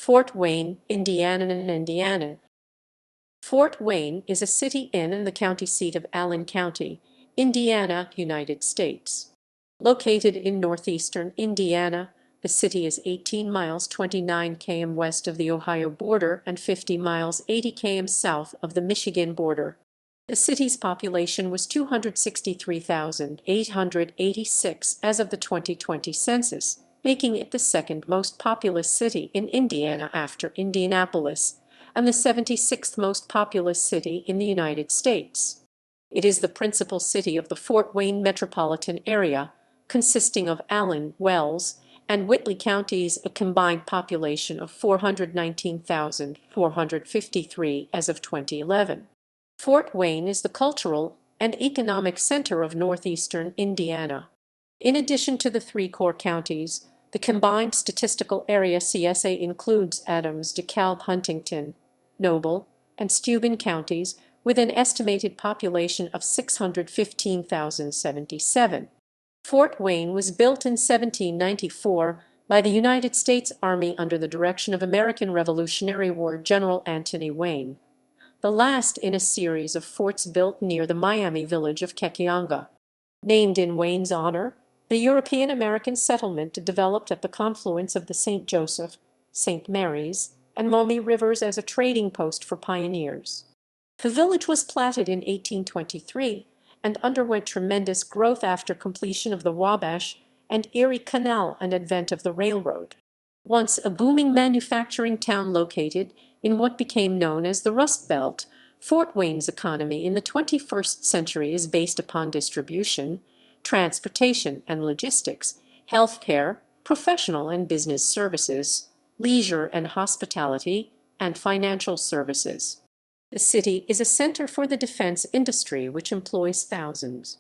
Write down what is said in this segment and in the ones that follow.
Fort Wayne, Indiana. Fort Wayne is a city in and the county seat of Allen County, Indiana, United States. Located in northeastern Indiana, the city is 18 miles 29 km west of the Ohio border and 50 miles 80 km south of the Michigan border. The city's population was 263,886 as of the 2020 census, making it the second most populous city in Indiana after Indianapolis, and the 76th most populous city in the United States. It is the principal city of the Fort Wayne metropolitan area, consisting of Allen, Wells, and Whitley counties, a combined population of 419,453 as of 2011. Fort Wayne is the cultural and economic center of northeastern Indiana. In addition to the three core counties, the combined statistical area CSA includes Adams, DeKalb, Huntington, Noble, and Steuben counties, with an estimated population of 615,077. Fort Wayne was built in 1794 by the United States Army under the direction of American Revolutionary War General Anthony Wayne, the last in a series of forts built near the Miami village of Kekionga. Named in Wayne's honor, the European-American settlement developed at the confluence of the St. Joseph, St. Mary's, and Maumee rivers as a trading post for pioneers. The village was platted in 1823 and underwent tremendous growth after completion of the Wabash and Erie Canal and advent of the railroad. Once a booming manufacturing town located in what became known as the Rust Belt, Fort Wayne's economy in the 21st century is based upon distribution, transportation and logistics, healthcare, professional and business services, leisure and hospitality, and financial services. The city is a center for the defense industry, which employs thousands.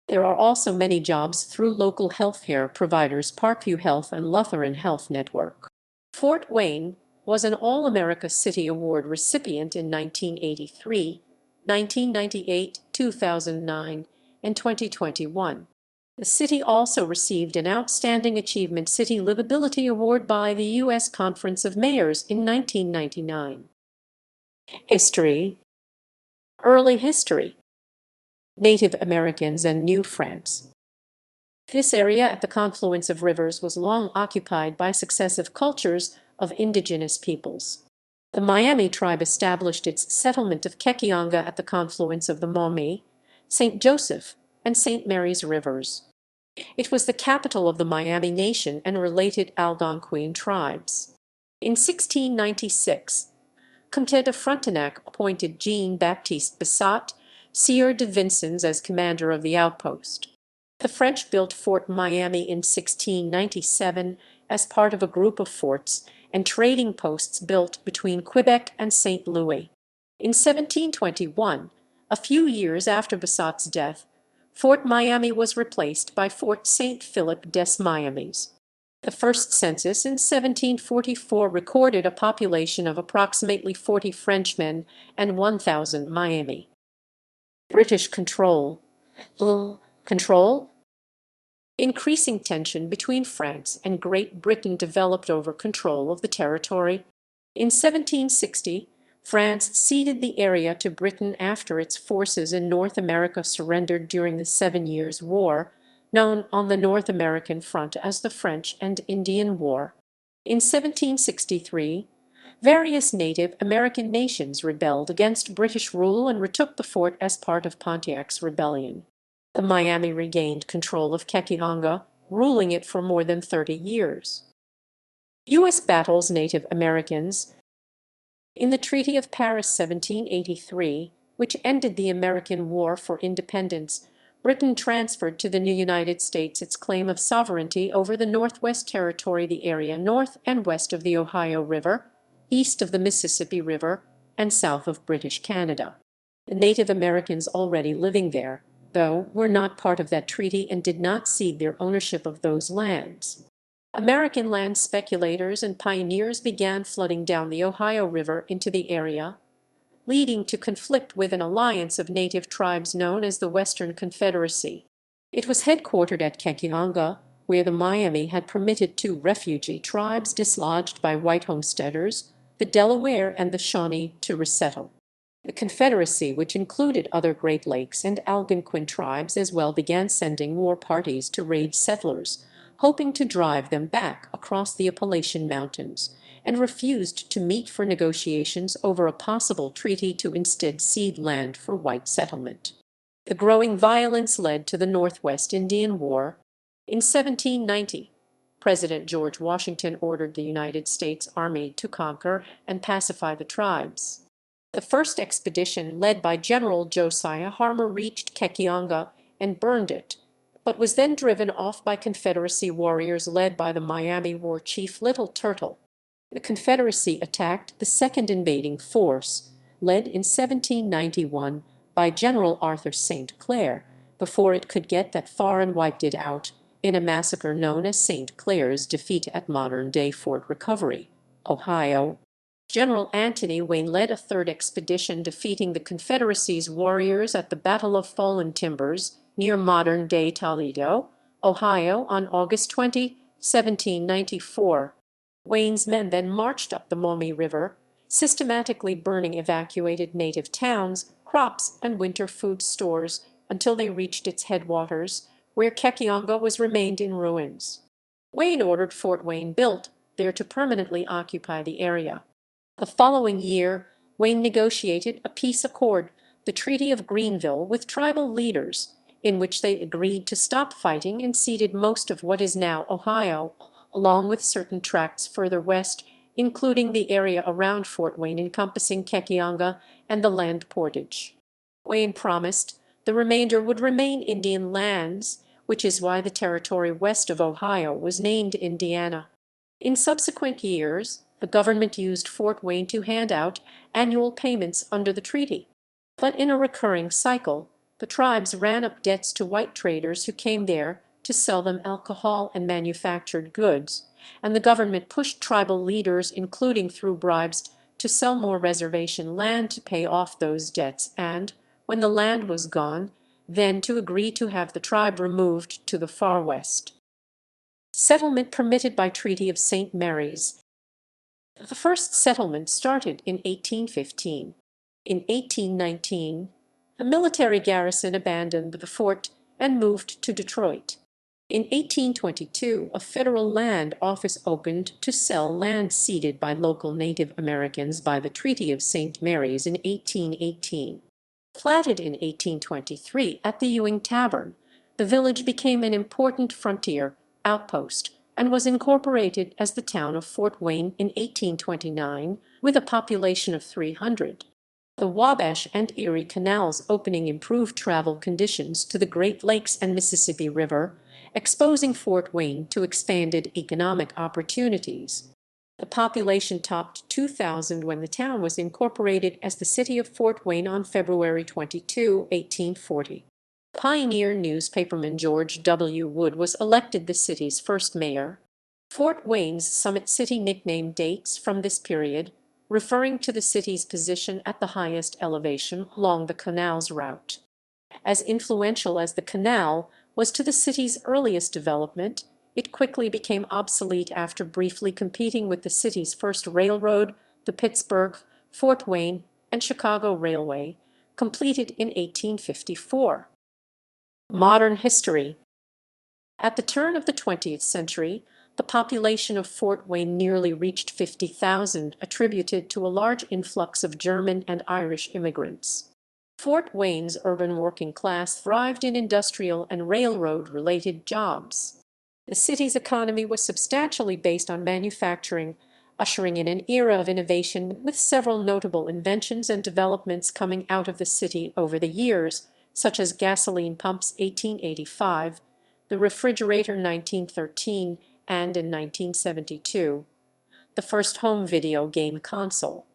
There are also many jobs through local healthcare providers Parkview Health and Lutheran Health Network. Fort Wayne was an All-America City Award recipient in 1983, 1998, 2009, and 2021. The city also received an Outstanding Achievement City Livability Award by the U.S. Conference of Mayors in 1999. History. Early history. Native Americans and New France. This area at the confluence of rivers was long occupied by successive cultures of indigenous peoples. The Miami tribe established its settlement of Kekionga at the confluence of the Maumee, St. Joseph, and St. Mary's rivers. It was the capital of the Miami Nation and related Algonquin tribes. In 1696, Comte de Frontenac appointed Jean-Baptiste Bissot, Sieur de Vincennes, as commander of the outpost. The French built Fort Miami in 1697 as part of a group of forts and trading posts built between Quebec and St. Louis. In 1721, a few years after Bissot's death, Fort Miami was replaced by Fort St. Philip des Miamis. The first census in 1744 recorded a population of approximately 40 Frenchmen and 1,000 Miami. British control. Increasing tension between France and Great Britain developed over control of the territory. In 1760, France ceded the area to Britain after its forces in North America surrendered during the 7 Years' War, known on the North American front as the French and Indian War. In 1763, various Native American nations rebelled against British rule and retook the fort as part of Pontiac's rebellion. The Miami regained control of Kekionga, ruling it for more than 30 years. U.S. battles Native Americans. In the Treaty of Paris 1783, which ended the American War for Independence, Britain transferred to the new United States its claim of sovereignty over the Northwest Territory, the area north and west of the Ohio River, east of the Mississippi River, and south of British Canada. The Native Americans already living there, though, were not part of that treaty and did not cede their ownership of those lands. American land speculators and pioneers began flooding down the Ohio River into the area, leading to conflict with an alliance of native tribes known as the Western Confederacy. It was headquartered at Kekionga, where the Maumee had permitted two refugee tribes dislodged by white homesteaders, the Delaware and the Shawnee, to resettle. The Confederacy, which included other Great Lakes and Algonquin tribes as well, began sending war parties to raid settlers, hoping to drive them back across the Appalachian Mountains, and refused to meet for negotiations over a possible treaty to instead cede land for white settlement. The growing violence led to the Northwest Indian War. In 1790, President George Washington ordered the United States Army to conquer and pacify the tribes. The first expedition, led by General Josiah Harmer, reached Kekionga and burned it, but was then driven off by Confederacy warriors led by the Miami war chief Little Turtle. The Confederacy attacked the second invading force, led in 1791 by General Arthur St. Clair, before it could get that far, and wiped it out in a massacre known as St. Clair's defeat at modern-day Fort Recovery, Ohio. General Anthony Wayne led a third expedition, defeating the Confederacy's warriors at the Battle of Fallen Timbers near modern-day Toledo, Ohio, on August 20, 1794. Wayne's men then marched up the Maumee River, systematically burning evacuated native towns, crops, and winter food stores until they reached its headwaters, where Kekionga remained in ruins. Wayne ordered Fort Wayne built there to permanently occupy the area. The following year, Wayne negotiated a peace accord, the Treaty of Greenville, with tribal leaders, in which they agreed to stop fighting and ceded most of what is now Ohio, along with certain tracts further west, including the area around Fort Wayne encompassing Kekionga and the land portage. Wayne promised the remainder would remain Indian lands, which is why the territory west of Ohio was named Indiana. In subsequent years, the government used Fort Wayne to hand out annual payments under the treaty. But in a recurring cycle, the tribes ran up debts to white traders who came there to sell them alcohol and manufactured goods, and the government pushed tribal leaders, including through bribes, to sell more reservation land to pay off those debts, and, when the land was gone, then to agree to have the tribe removed to the far west. Settlement permitted by Treaty of St. Mary's. The first settlement started in 1815. In 1819, the military garrison abandoned the fort and moved to Detroit. In 1822, a federal land office opened to sell land ceded by local Native Americans by the Treaty of St. Mary's in 1818. Platted in 1823 at the Ewing Tavern, the village became an important frontier outpost and was incorporated as the town of Fort Wayne in 1829, with a population of 300. The Wabash and Erie Canal's opening improved travel conditions to the Great Lakes and Mississippi River, exposing Fort Wayne to expanded economic opportunities. The population topped 2,000 when the town was incorporated as the city of Fort Wayne on February 22, 1840. Pioneer newspaperman George W. Wood was elected the city's first mayor. Fort Wayne's Summit City nickname dates from this period, referring to the city's position at the highest elevation along the canal's route. As influential as the canal was to the city's earliest development, it quickly became obsolete after briefly competing with the city's first railroad, the Pittsburgh, Fort Wayne, and Chicago Railway, completed in 1854. Modern history. At the turn of the 20th century, the population of Fort Wayne nearly reached 50,000, attributed to a large influx of German and Irish immigrants. Fort Wayne's urban working class thrived in industrial and railroad-related jobs. The city's economy was substantially based on manufacturing, ushering in an era of innovation, with several notable inventions and developments coming out of the city over the years, such as gasoline pumps 1885, the refrigerator 1913, and in 1972, the first home video game console.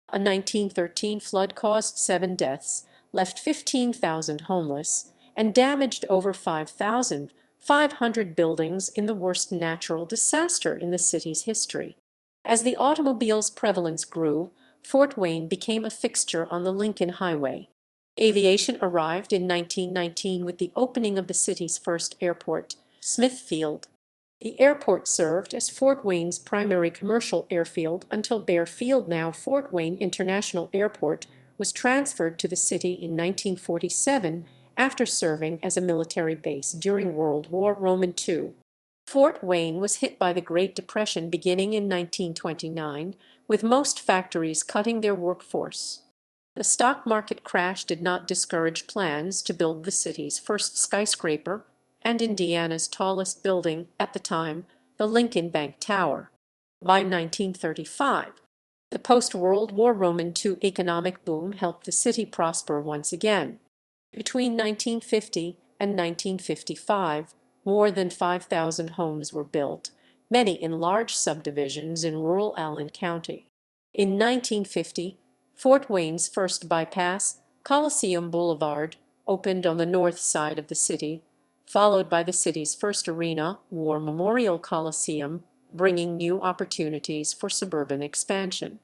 A 1913 flood caused 7 deaths, left 15,000 homeless, and damaged over 5,500 buildings in the worst natural disaster in the city's history. As the automobile's prevalence grew, Fort Wayne became a fixture on the Lincoln Highway. Aviation arrived in 1919 with the opening of the city's first airport, Smithfield. The airport served as Fort Wayne's primary commercial airfield until Bear Field, now Fort Wayne International Airport, was transferred to the city in 1947 after serving as a military base during World War II. Fort Wayne was hit by the Great Depression beginning in 1929, with most factories cutting their workforce. The stock market crash did not discourage plans to build the city's first skyscraper and Indiana's tallest building at the time, the Lincoln Bank Tower. By 1935, the post-World War II economic boom helped the city prosper once again. Between 1950 and 1955, more than 5,000 homes were built, many in large subdivisions in rural Allen County. In 1950, Fort Wayne's first bypass, Coliseum Boulevard, opened on the north side of the city, followed by the city's first arena, War Memorial Coliseum, bringing new opportunities for suburban expansion.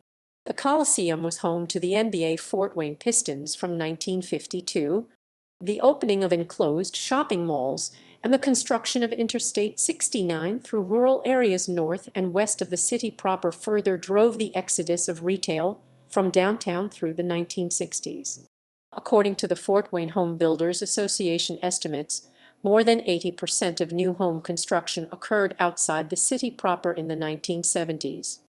The Coliseum was home to the NBA Fort Wayne Pistons from 1952, the opening of enclosed shopping malls, and the construction of Interstate 69 through rural areas north and west of the city proper further drove the exodus of retail from downtown through the 1960s. According to the Fort Wayne Home Builders Association estimates, more than 80% of new home construction occurred outside the city proper in the 1970s.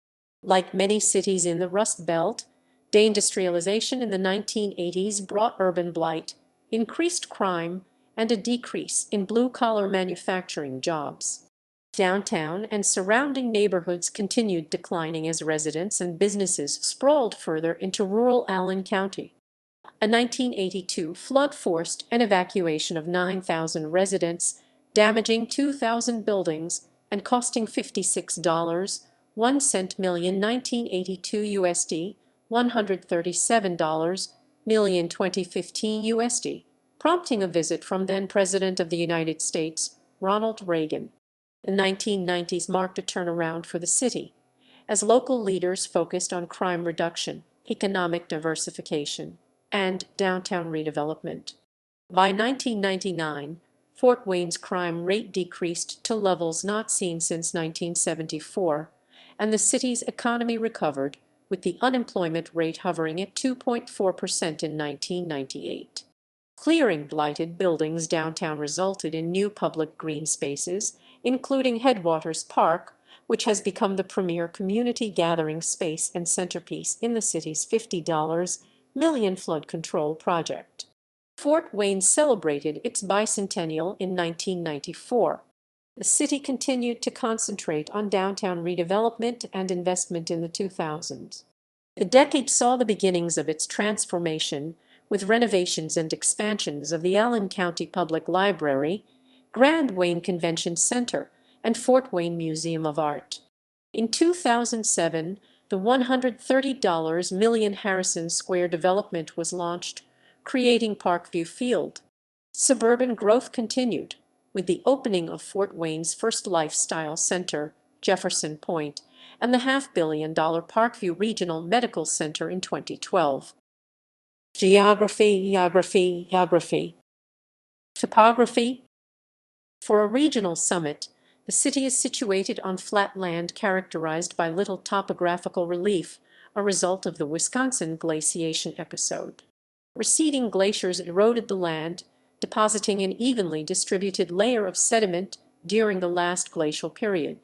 Like many cities in the Rust Belt, deindustrialization in the 1980s brought urban blight, increased crime, and a decrease in blue-collar manufacturing jobs. Downtown and surrounding neighborhoods continued declining as residents and businesses sprawled further into rural Allen County. A 1982 flood forced an evacuation of 9,000 residents, damaging 2,000 buildings and costing $56.01 million 1982 USD, $137 million 2015 USD, prompting a visit from then President of the United States, Ronald Reagan. The 1990s marked a turnaround for the city, as local leaders focused on crime reduction, economic diversification, and downtown redevelopment. By 1999, Fort Wayne's crime rate decreased to levels not seen since 1974, and the city's economy recovered, with the unemployment rate hovering at 2.4% in 1998. Clearing blighted buildings downtown resulted in new public green spaces, including Headwaters Park, which has become the premier community gathering space and centerpiece in the city's $50 million flood control project. Fort Wayne celebrated its bicentennial in 1994. The city continued to concentrate on downtown redevelopment and investment in the 2000s. The decade saw the beginnings of its transformation, with renovations and expansions of the Allen County Public Library, Grand Wayne Convention Center, and Fort Wayne Museum of Art. In 2007, the $130 million Harrison Square development was launched, creating Parkview Field. Suburban growth continued, with the opening of Fort Wayne's first lifestyle center, Jefferson Point, and the $500 million Parkview Regional Medical Center in 2012. Geography. Topography. For a regional summit, the city is situated on flat land characterized by little topographical relief, a result of the Wisconsin glaciation episode. Receding glaciers eroded the land, depositing an evenly distributed layer of sediment during the last glacial period.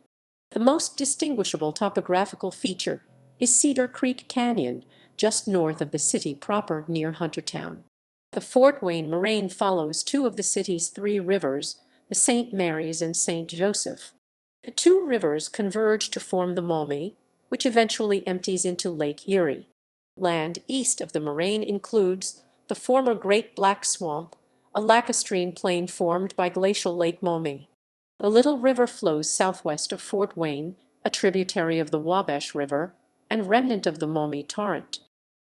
The most distinguishable topographical feature is Cedar Creek Canyon, just north of the city proper near Huntertown. The Fort Wayne moraine follows two of the city's three rivers, the St. Mary's and St. Joseph. The two rivers converge to form the Maumee, which eventually empties into Lake Erie. Land east of the moraine includes the former Great Black Swamp, a lacustrine plain formed by glacial Lake Maumee. The Little River flows southwest of Fort Wayne, a tributary of the Wabash River, and remnant of the Maumee Torrent.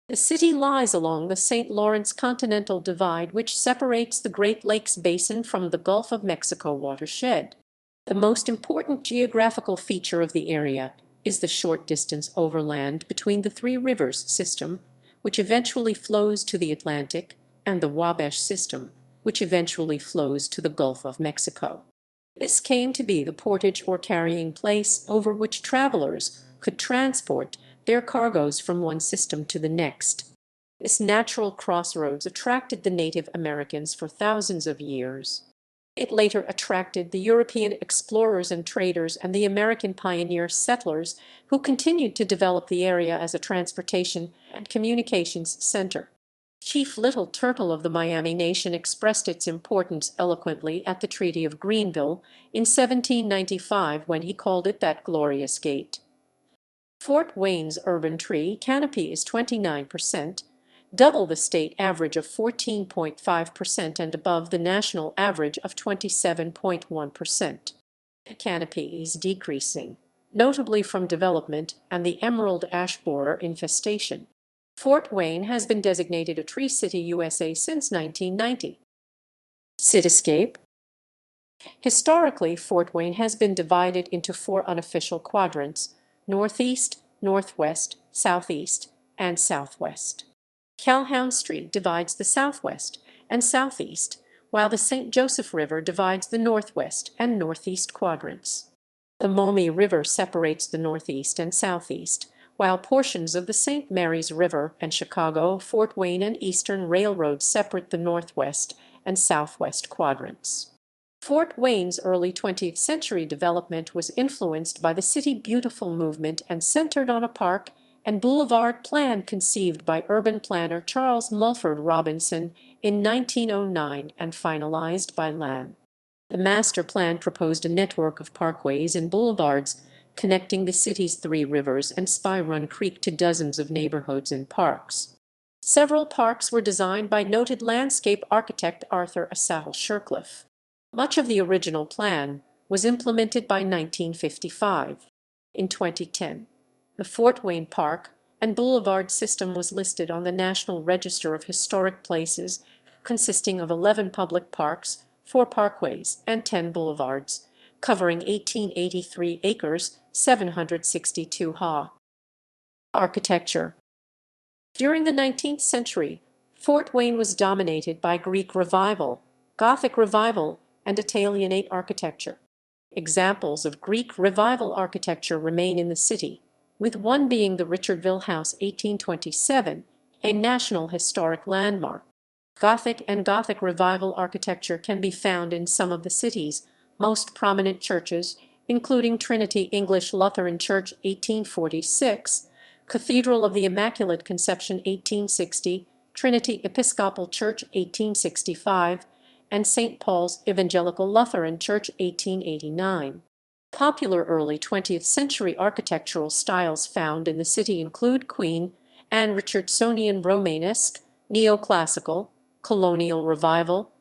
The city lies along the St. Lawrence Continental Divide, which separates the Great Lakes Basin from the Gulf of Mexico watershed. The most important geographical feature of the area is the short-distance overland between the Three Rivers system, which eventually flows to the Atlantic, and the Wabash system, which eventually flows to the Gulf of Mexico. This came to be the portage or carrying place over which travelers could transport their cargoes from one system to the next. This natural crossroads attracted the Native Americans for thousands of years. It later attracted the European explorers and traders and the American pioneer settlers who continued to develop the area as a transportation and communications center. Chief Little Turtle of the Miami Nation expressed its importance eloquently at the Treaty of Greenville in 1795 when he called it that glorious gate. Fort Wayne's urban tree canopy is 29%, double the state average of 14.5% and above the national average of 27.1%. The canopy is decreasing, notably from development and the emerald ash borer infestation. Fort Wayne has been designated a Tree City, USA since 1990. Cityscape. Historically, Fort Wayne has been divided into four unofficial quadrants: northeast, northwest, southeast, and southwest. Calhoun Street divides the southwest and southeast, while the St. Joseph River divides the northwest and northeast quadrants. The Maumee River separates the northeast and southeast, while portions of the St. Mary's River and Chicago, Fort Wayne, and Eastern Railroad separate the northwest and southwest quadrants. Fort Wayne's early 20th century development was influenced by the City Beautiful movement and centered on a park and boulevard plan conceived by urban planner Charles Mulford Robinson in 1909 and finalized by Lamb. The master plan proposed a network of parkways and boulevards connecting the city's three rivers and Spy Run Creek to dozens of neighborhoods and parks. Several parks were designed by noted landscape architect Arthur Asahel Shercliffe. Much of the original plan was implemented by 1955. In 2010, the Fort Wayne Park and Boulevard system was listed on the National Register of Historic Places, consisting of 11 public parks, 4 parkways, and 10 boulevards, covering 1,883 acres, 762 ha. Architecture. During the 19th century, Fort Wayne was dominated by Greek Revival, Gothic Revival, and Italianate architecture. Examples of Greek Revival architecture remain in the city, with one being the Richardville House 1827, a National Historic Landmark. Gothic and Gothic Revival architecture can be found in some of the city's most prominent churches, including Trinity English Lutheran Church 1846, Cathedral of the Immaculate Conception 1860, Trinity Episcopal Church 1865, and St. Paul's Evangelical Lutheran Church 1889. Popular early 20th century architectural styles found in the city include Queen and Richardsonian Romanesque, Neoclassical, Colonial Revival,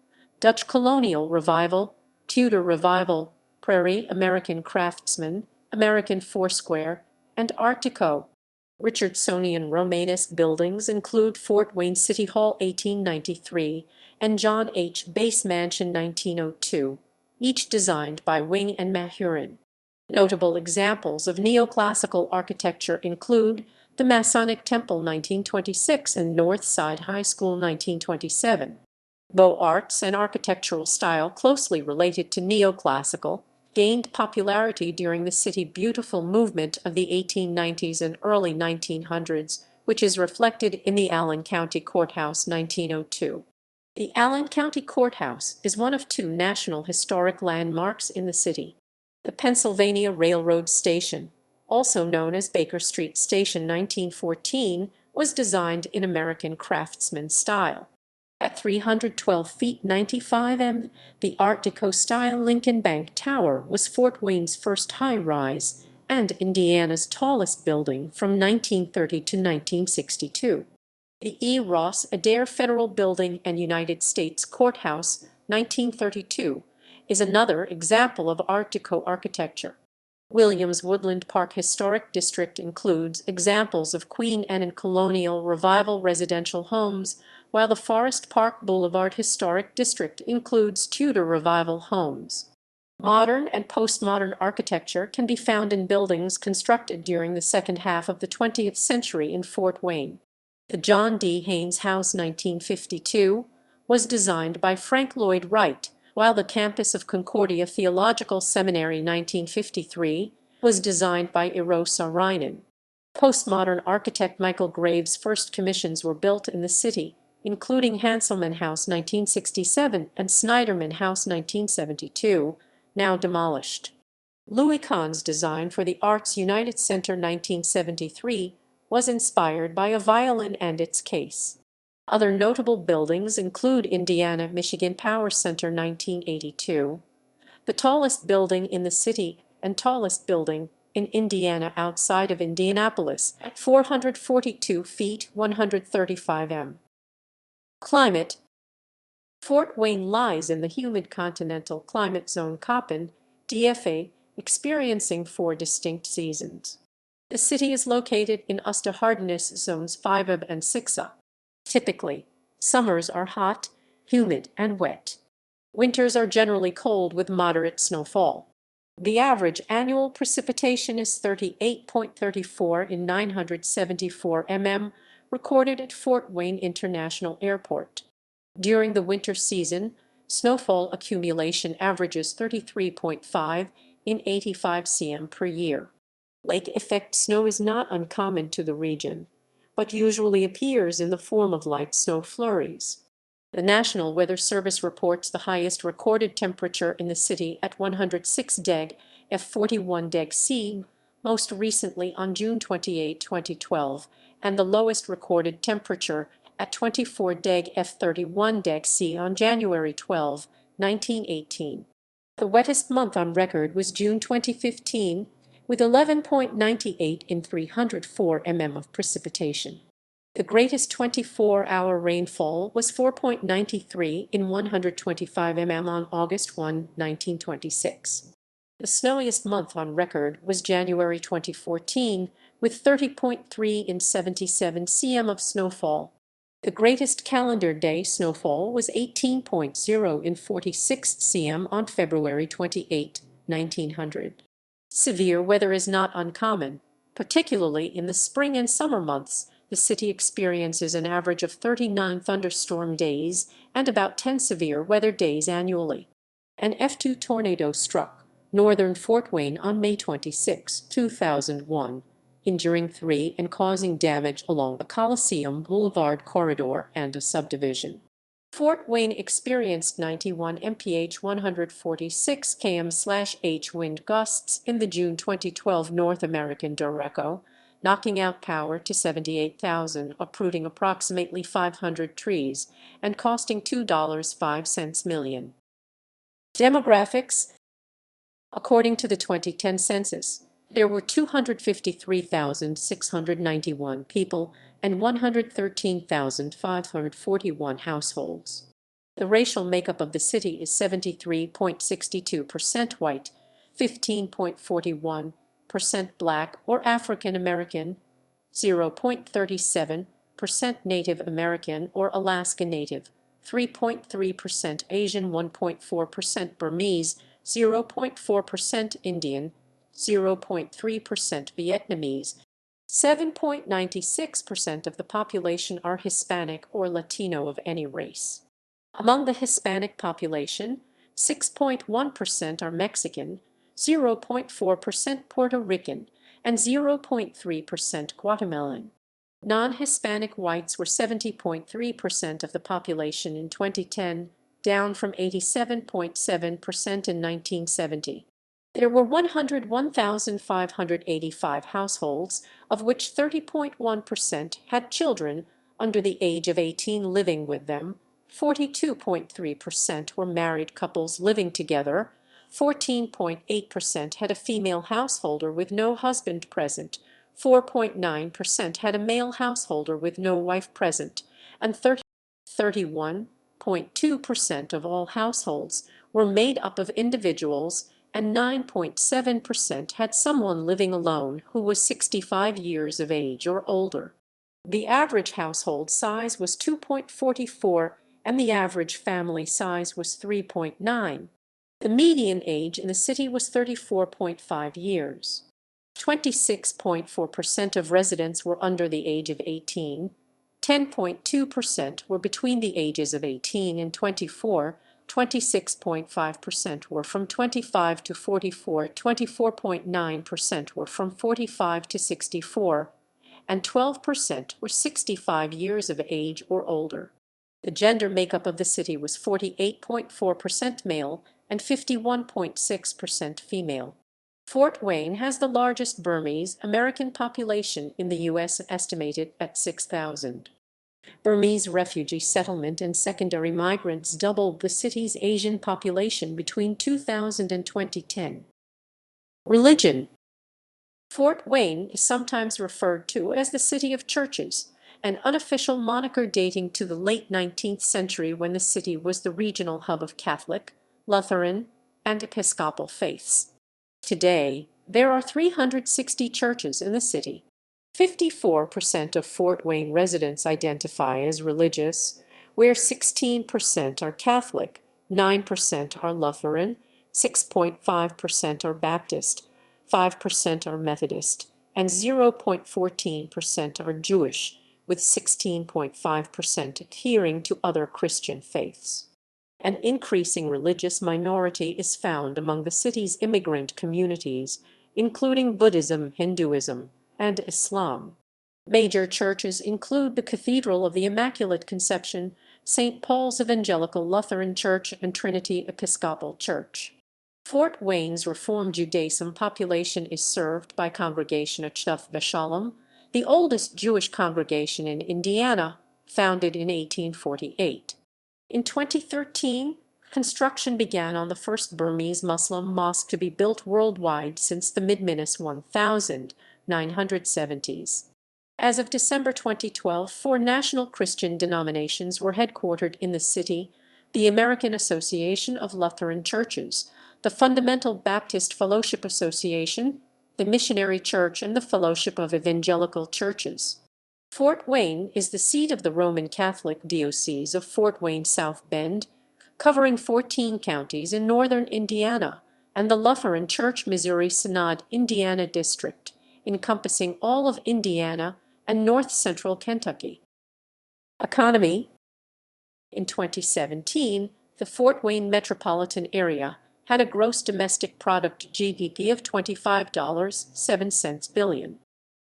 Dutch Colonial Revival, Tudor Revival, Prairie American Craftsman, American Foursquare, and Art Deco. Richardsonian Romanesque buildings include Fort Wayne City Hall 1893 and John H. Bass Mansion 1902, each designed by Wing and Mahurin. Notable examples of neoclassical architecture include the Masonic Temple 1926 and North Side High School 1927. Beaux arts and architectural style closely related to neoclassical gained popularity during the City Beautiful movement of the 1890s and early 1900s, which is reflected in the Allen County Courthouse 1902. The Allen County Courthouse is one of 2 National Historic Landmarks in the city. The Pennsylvania Railroad Station, also known as Baker Street Station 1914, was designed in American Craftsman style. At 312 feet 95 m, the Art Deco-style Lincoln Bank Tower was Fort Wayne's first high-rise and Indiana's tallest building from 1930 to 1962. The E. Ross Adair Federal Building and United States Courthouse, 1932, is another example of Art Deco architecture. Williams Woodland Park Historic District includes examples of Queen Anne and Colonial Revival residential homes, while the Forest Park Boulevard Historic District includes Tudor Revival homes. Modern and postmodern architecture can be found in buildings constructed during the second half of the 20th century in Fort Wayne. The John D. Haynes House 1952 was designed by Frank Lloyd Wright, while the campus of Concordia Theological Seminary 1953 was designed by Eero Saarinen. Postmodern architect Michael Graves' first commissions were built in the city, including Hanselman House 1967 and Snyderman House 1972, now demolished. Louis Kahn's design for the Arts United Center 1973 was inspired by a violin and its case. Other notable buildings include Indiana, Michigan Power Center 1982, the tallest building in the city and tallest building in Indiana outside of Indianapolis at 442 feet 135 m. Climate. Fort Wayne lies in the humid continental climate zone Köppen, DFA, experiencing 4 distinct seasons. The city is located in Osterhardenus zones 5A and 6A. Typically, summers are hot, humid, and wet. Winters are generally cold with moderate snowfall. The average annual precipitation is 38.34 in 974 mm, recorded at Fort Wayne International Airport. During the winter season, snowfall accumulation averages 33.5 in 85 cm per year. Lake effect snow is not uncommon to the region, but usually appears in the form of light snow flurries. The National Weather Service reports the highest recorded temperature in the city at 106 deg F41 deg C, most recently on June 28, 2012, and the lowest recorded temperature at 24 deg F31 deg C on January 12, 1918. The wettest month on record was June 2015, with 11.98 in 304 mm of precipitation. The greatest 24-hour rainfall was 4.93 in 125 mm on August 1, 1926. The snowiest month on record was January 2014, with 30.3 in 77 cm of snowfall. The greatest calendar day snowfall was 18.0 in 46 cm on February 28, 1900. Severe weather is not uncommon, particularly in the spring and summer months. The city experiences an average of 39 thunderstorm days and about 10 severe weather days annually. An F2 tornado struck northern Fort Wayne on May 26, 2001, injuring 3 and causing damage along the Coliseum Boulevard corridor and a subdivision. Fort Wayne experienced 91 mph 146 km/h wind gusts in the June 2012 North American derecho, knocking out power to 78,000, uprooting approximately 500 trees, and costing $2.05 million. Demographics. According to the 2010 census, there were 253,691 people and 113,541 households. The racial makeup of the city is 73.62% white, 15.41% black or African American, 0.37% Native American or Alaska Native, 3.3% Asian, 1.4% Burmese, 0.4% Indian, 0.3% Vietnamese. 7.96% of the population are Hispanic or Latino of any race. Among the Hispanic population, 6.1% are Mexican, 0.4% Puerto Rican, and 0.3% Guatemalan. Non-Hispanic whites were 70.3% of the population in 2010, down from 87.7% in 1970. There were 101,585 households, of which 30.1% had children under the age of 18 living with them, 42.3% were married couples living together, 14.8% had a female householder with no husband present, 4.9% had a male householder with no wife present, and 31.2% of all households were made up of individuals, and 9.7% had someone living alone who was 65 years of age or older. The average household size was 2.44, and the average family size was 3.9. The median age in the city was 34.5 years. 26.4% of residents were under the age of 18, 10.2% were between the ages of 18 and 24, 26.5% were from 25 to 44, 24.9% were from 45 to 64, and 12% were 65 years of age or older. The gender makeup of the city was 48.4% male and 51.6% female. Fort Wayne has the largest Burmese American population in the U.S., estimated at 6,000. Burmese refugee settlement and secondary migrants doubled the city's Asian population between 2000 and 2010. Religion. Fort Wayne is sometimes referred to as the City of Churches, an unofficial moniker dating to the late 19th century when the city was the regional hub of Catholic, Lutheran, and Episcopal faiths. Today, there are 360 churches in the city. 54% of Fort Wayne residents identify as religious, where 16% are Catholic, 9% are Lutheran, 6.5% are Baptist, 5% are Methodist, and 0.14% are Jewish, with 16.5% adhering to other Christian faiths. An increasing religious minority is found among the city's immigrant communities, including Buddhism, Hinduism, and Islam. Major churches include the Cathedral of the Immaculate Conception, St. Paul's Evangelical Lutheran Church, and Trinity Episcopal Church. Fort Wayne's Reform Judaism population is served by Congregation Achuf V'Shalom, the oldest Jewish congregation in Indiana, founded in 1848. In 2013, construction began on the first Burmese Muslim mosque to be built worldwide since the mid-1970s. As of December 2012, 4 national Christian denominations were headquartered in the city: the American Association of Lutheran Churches, the Fundamental Baptist Fellowship Association, the Missionary Church, and the Fellowship of Evangelical Churches. Fort Wayne is the seat of the Roman Catholic Diocese of Fort Wayne-South Bend, covering 14 counties in northern Indiana, and the Lutheran Church Missouri Synod Indiana District, encompassing all of Indiana and north-central Kentucky. Economy. In 2017, the Fort Wayne metropolitan area had a gross domestic product (GDP) of $25.07 billion.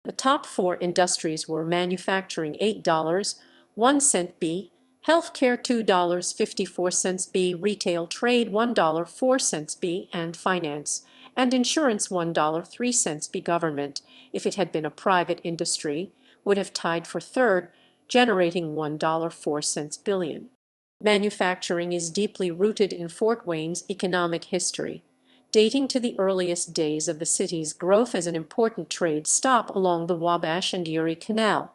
The top 4 industries were manufacturing $8.01 B, healthcare $2.54 B, retail trade $1.04 B, and finance and insurance $1.03 B. Government, if it had been a private industry, would have tied for third, generating $1.04 billion. Manufacturing is deeply rooted in Fort Wayne's economic history, dating to the earliest days of the city's growth as an important trade stop along the Wabash and Erie Canal.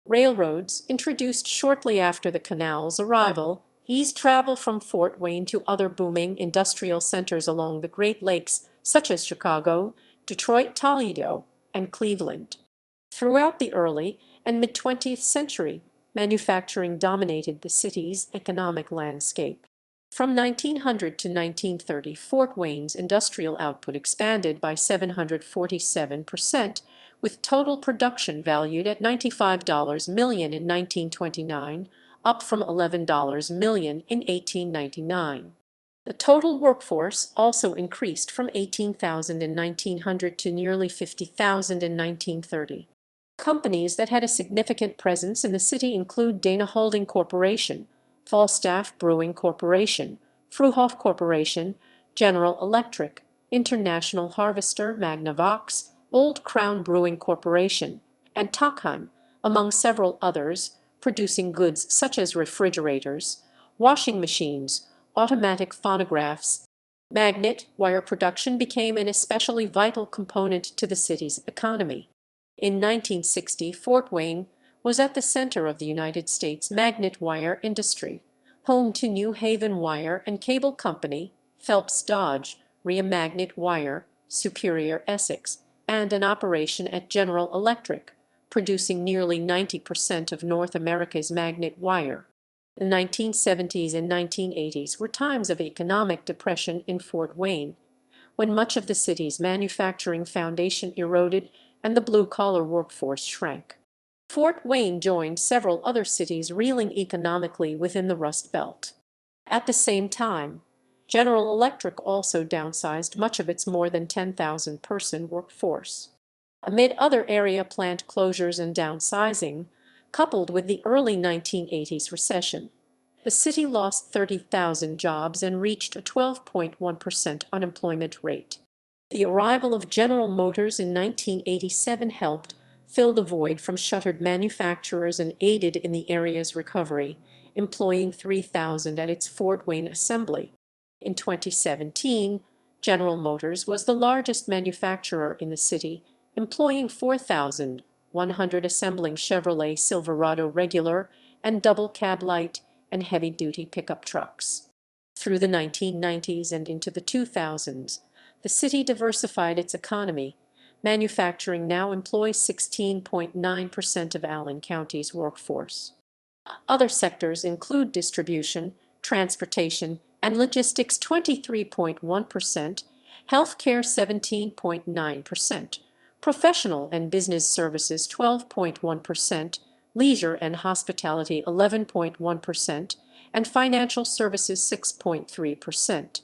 Railroads, introduced shortly after the canal's arrival, eased travel from Fort Wayne to other booming industrial centers along the Great Lakes, such as Chicago, Detroit, Toledo, and Cleveland. Throughout the early and mid-20th century, manufacturing dominated the city's economic landscape. From 1900 to 1930, Fort Wayne's industrial output expanded by 747%, with total production valued at $95 million in 1929, up from $11 million in 1899. The total workforce also increased from 18,000 in 1900 to nearly 50,000 in 1930. Companies that had a significant presence in the city include Dana Holding Corporation, Falstaff Brewing Corporation, Fruhoff Corporation, General Electric, International Harvester, Magnavox, Old Crown Brewing Corporation, and Takheim, among several others, producing goods such as refrigerators, washing machines, automatic phonographs. Magnet wire production became an especially vital component to the city's economy. In 1960, Fort Wayne was at the center of the United States magnet wire industry, home to New Haven Wire and Cable Company, Phelps Dodge, Rhea Magnet Wire, Superior Essex, and an operation at General Electric, producing nearly 90% of North America's magnet wire. The 1970s and 1980s were times of economic depression in Fort Wayne, when much of the city's manufacturing foundation eroded and the blue-collar workforce shrank. Fort Wayne joined several other cities reeling economically within the Rust Belt. At the same time, General Electric also downsized much of its more than 10,000-person workforce. Amid other area plant closures and downsizing, coupled with the early 1980s recession, the city lost 30,000 jobs and reached a 12.1% unemployment rate. The arrival of General Motors in 1987 helped fill the void from shuttered manufacturers and aided in the area's recovery, employing 3,000 at its Fort Wayne assembly. In 2017, General Motors was the largest manufacturer in the city, employing 4,100 assembling Chevrolet Silverado regular and double cab light and heavy-duty pickup trucks. Through the 1990s and into the 2000s, the city diversified its economy. Manufacturing now employs 16.9% of Allen County's workforce. Other sectors include distribution, transportation, and logistics 23.1%, healthcare 17.9%, professional and business services 12.1%, leisure and hospitality 11.1%, and financial services 6.3%.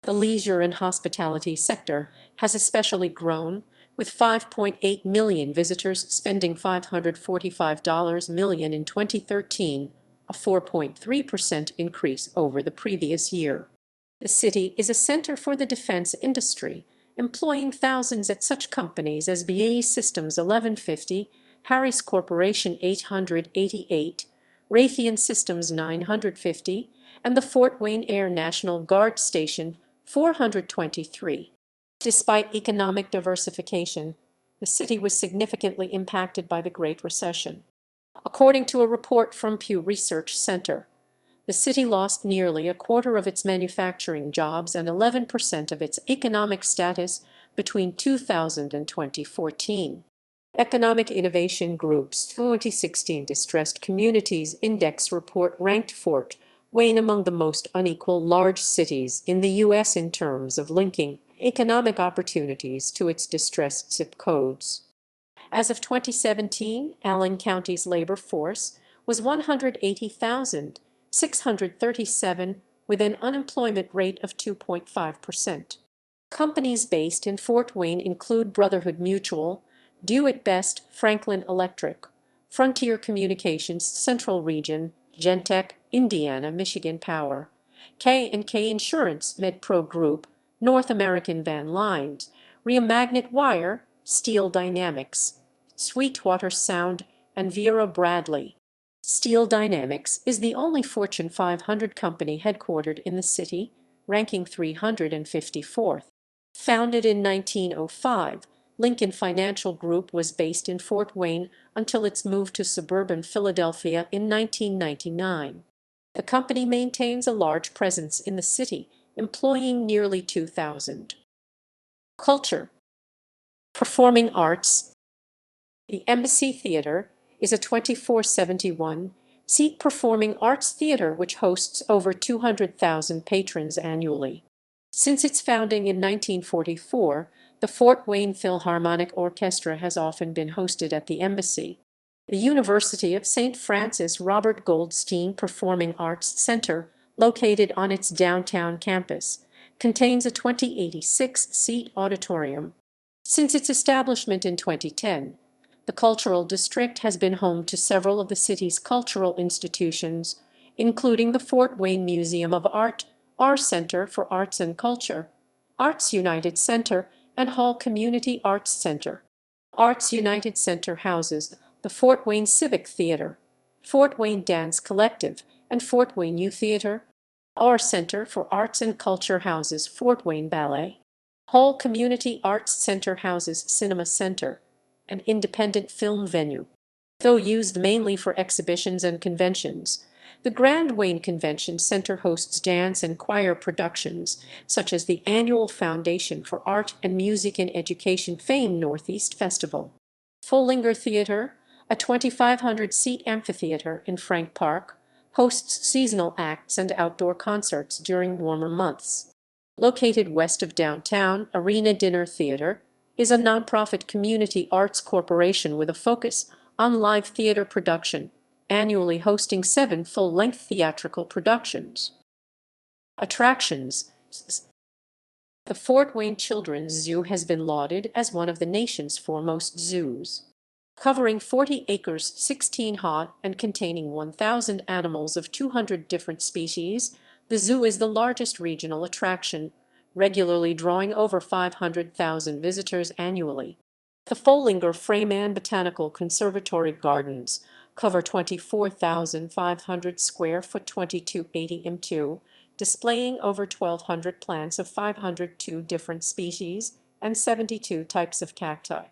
The leisure and hospitality sector has especially grown, with 5.8 million visitors spending $545 million in 2013, a 4.3% increase over the previous year. The city is a center for the defense industry, employing thousands at such companies as BAE Systems 1150, Harris Corporation 888, Raytheon Systems 950, and the Fort Wayne Air National Guard Station 423. Despite economic diversification, the city was significantly impacted by the Great Recession. According to a report from Pew Research Center, the city lost nearly a quarter of its manufacturing jobs and 11% of its economic status between 2000 and 2014. Economic Innovation Group's 2016 Distressed Communities Index report ranked Fort Wayne among the most unequal large cities in the U.S. in terms of linking economic opportunities to its distressed zip codes. As of 2017, Allen County's labor force was 180,637, with an unemployment rate of 2.5%. Companies based in Fort Wayne include Brotherhood Mutual, Do It Best, Franklin Electric, Frontier Communications Central Region, Gentech, Indiana, Michigan Power, K&K Insurance, MedPro Group, North American Van Lines, Ria Magnet Wire, Steel Dynamics, Sweetwater Sound, and Vera Bradley. Steel Dynamics is the only Fortune 500 company headquartered in the city, ranking 354th. Founded in 1905, Lincoln Financial Group was based in Fort Wayne until its move to suburban Philadelphia in 1999. The company maintains a large presence in the city, employing nearly 2,000. Culture. Performing arts. The Embassy Theater is a 2471-seat performing arts theater which hosts over 200,000 patrons annually. Since its founding in 1944, the Fort Wayne Philharmonic Orchestra has often been hosted at the Embassy. The University of St. Francis Robert Goldstein Performing Arts Center, located on its downtown campus, contains a 2086-seat auditorium. Since its establishment in 2010, the Cultural District has been home to several of the city's cultural institutions, including the Fort Wayne Museum of Art, our Center for Arts and Culture, Arts United Center, and Hall Community Arts Center. Arts United Center houses the Fort Wayne Civic Theater, Fort Wayne Dance Collective, and Fort Wayne Youth Theater. Our Center for Arts and Culture houses Fort Wayne Ballet. Hall Community Arts Center houses Cinema Center, an independent film venue. Though used mainly for exhibitions and conventions, the Grand Wayne Convention Center hosts dance and choir productions, such as the annual Foundation for Art and Music in Education famed Northeast Festival. Follinger Theater, a 2,500-seat amphitheater in Frank Park, hosts seasonal acts and outdoor concerts during warmer months. Located west of downtown, Arena Dinner Theater is a nonprofit community arts corporation with a focus on live theater production, annually hosting 7 full-length theatrical productions. Attractions. The Fort Wayne Children's Zoo has been lauded as one of the nation's foremost zoos. Covering 40 acres, 16 hot, and containing 1,000 animals of 200 different species, the zoo is the largest regional attraction, regularly drawing over 500,000 visitors annually. The Follinger Freeman Botanical Conservatory Gardens cover 24,500 square foot 2280 m2, displaying over 1,200 plants of 502 different species and 72 types of cacti.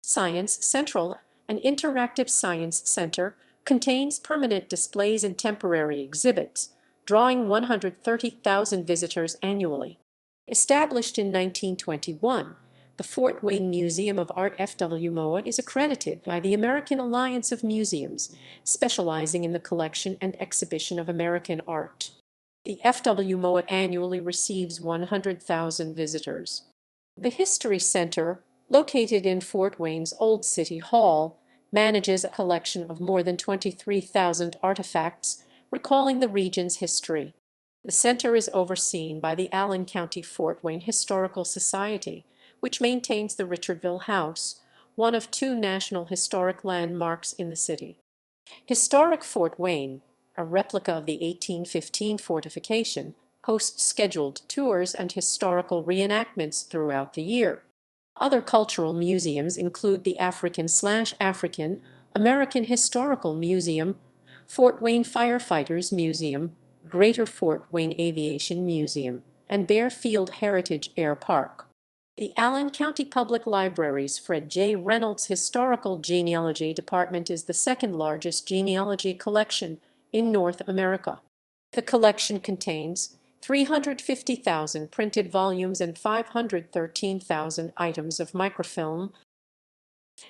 Science Central, an interactive science center, contains permanent displays and temporary exhibits, drawing 130,000 visitors annually. Established in 1921, the Fort Wayne Museum of Art FWMOA is accredited by the American Alliance of Museums, specializing in the collection and exhibition of American art. The FWMOA annually receives 100,000 visitors. The History Center, located in Fort Wayne's Old City Hall, manages a collection of more than 23,000 artifacts, recalling the region's history. The center is overseen by the Allen County Fort Wayne Historical Society, which maintains the Richardville House, one of two National Historic Landmarks in the city. Historic Fort Wayne, a replica of the 1815 fortification, hosts scheduled tours and historical reenactments throughout the year. Other cultural museums include the African American Historical Museum, Fort Wayne Firefighters Museum, Greater Fort Wayne Aviation Museum, and Bearfield Heritage Air Park. The Allen County Public Library's Fred J. Reynolds Historical Genealogy Department is the second largest genealogy collection in North America. The collection contains 350,000 printed volumes and 513,000 items of microfilm.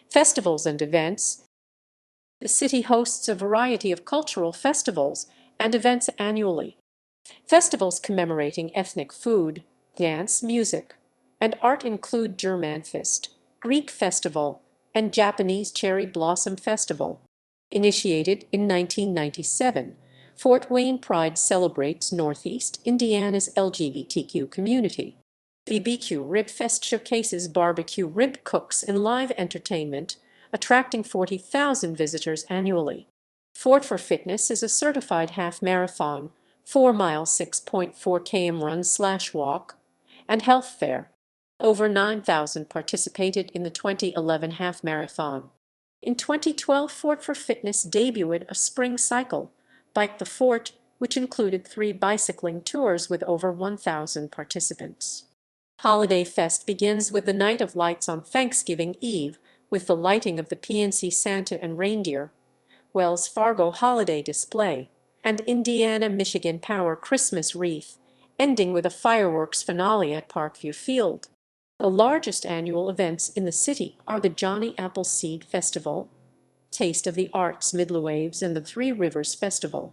Festivals and events. The city hosts a variety of cultural festivals and events annually. Festivals commemorating ethnic food, dance, music, and art include Germanfest, Greek Festival, and Japanese Cherry Blossom Festival. Initiated in 1997, Fort Wayne Pride celebrates Northeast Indiana's LGBTQ community. BBQ Rib Fest showcases barbecue rib cooks and live entertainment, attracting 40,000 visitors annually. Fort for Fitness is a certified half marathon, 4-mile 6.4 km run/walk, and health fair. Over 9,000 participated in the 2011 half marathon. In 2012, Fort for Fitness debuted a spring cycle, Bike the Fort, which included 3 bicycling tours with over 1,000 participants. Holiday Fest begins with the Night of Lights on Thanksgiving Eve, with the lighting of the PNC Santa and reindeer, Wells Fargo Holiday Display, and Indiana-Michigan Power Christmas Wreath, ending with a fireworks finale at Parkview Field. The largest annual events in the city are the Johnny Appleseed Festival, Taste of the Arts Midwaves, and the Three Rivers Festival.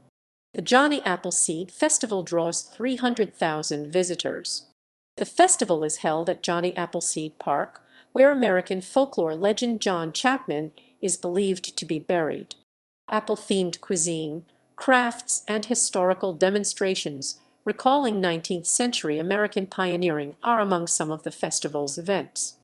The Johnny Appleseed Festival draws 300,000 visitors. The festival is held at Johnny Appleseed Park, where American folklore legend John Chapman is believed to be buried. Apple-themed cuisine, crafts, and historical demonstrations recalling 19th-century American pioneering are among some of the festival's events.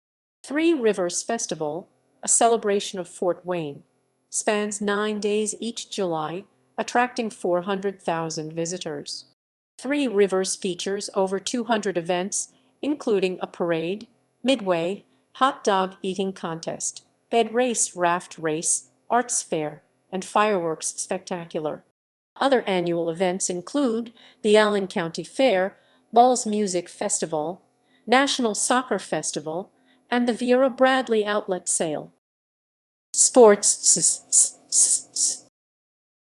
Three Rivers Festival, a celebration of Fort Wayne, spans 9 days each July, attracting 400,000 visitors. Three Rivers features over 200 events, including a parade, midway, hot dog eating contest, bed race, raft race, arts fair, and fireworks spectacular. Other annual events include the Allen County Fair, Ball's Music Festival, National Soccer Festival, and the Vera Bradley Outlet Sale. Sports.